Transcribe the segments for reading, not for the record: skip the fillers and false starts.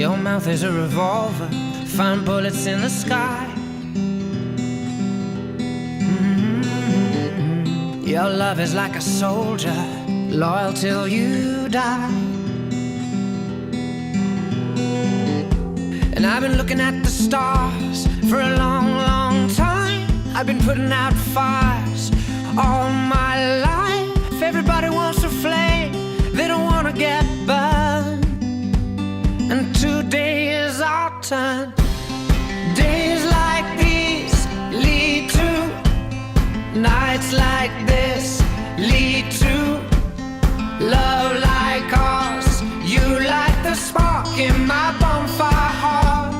Your mouth is a revolver, find bullets in the sky. Your love is like a soldier, loyal till you die. And I've been looking at the stars for a long, long time. I've been putting out fires all my life. Everybody wants a flame, they don't want to get burned. And today is our turn. Days like these lead to nights like this, lead to love like ours. You light the spark in my bonfire heart.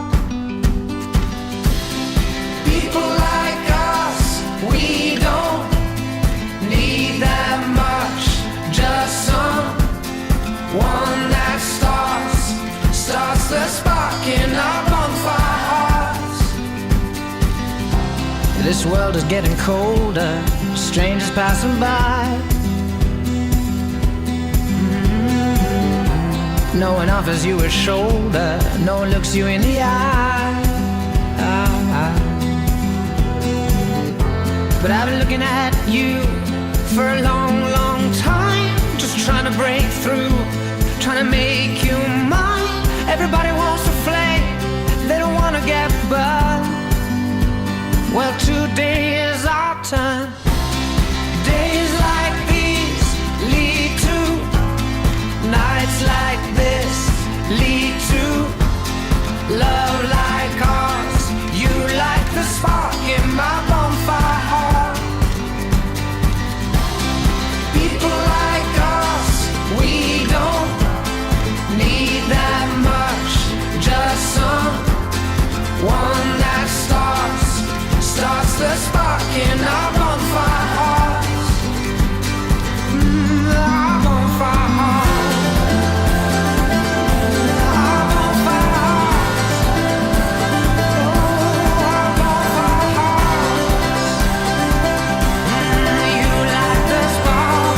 People like us, we don't need that much. Just someone that starts the spark in our bonfire hearts. This world is getting colder, strangers passing by. No one offers you a shoulder, no one looks you in the eye. But I've been looking at you for a long, long time, just trying to break through, trying to make you mine. Everybody wants a flame, they don't want to get burned. Well, today is our turn. Days like these lead to nights like this, lead to love like ours. You light the spark in my bonfire heart. People like us, we don't need that much. Just someone that starts the spark in our bonfire hearts. Our bonfire hearts. Our bonfire hearts. Oh, our bonfire hearts. You light the spark.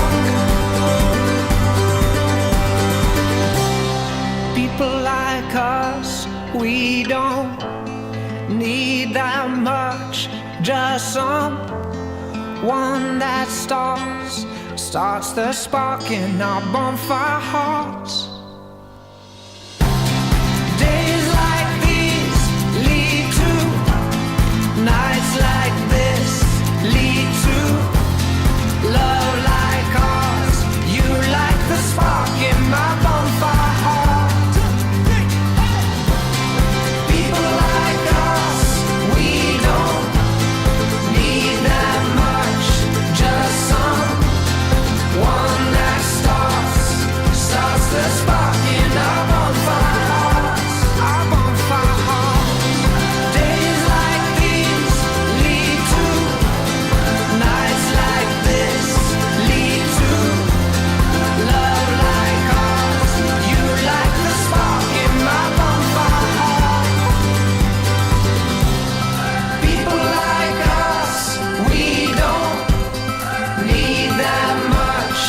People like us, we don't need that much. Just someone that starts the spark in our bonfire hearts. Days like these lead to nights like this, lead to love like ours. You light the spark in my bonfire heart. People like us, we don't need that much. Just someone that starts the spark in our bonfire hearts. Our bonfire hearts. Days like these lead to nights like this, lead to love like ours. You light the spark in my bonfire heart. People like us, we don't need that much.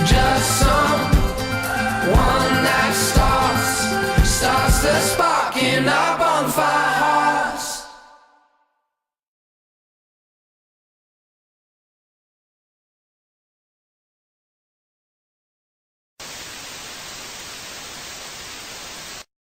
Just someone that starts the spark in our bonfire.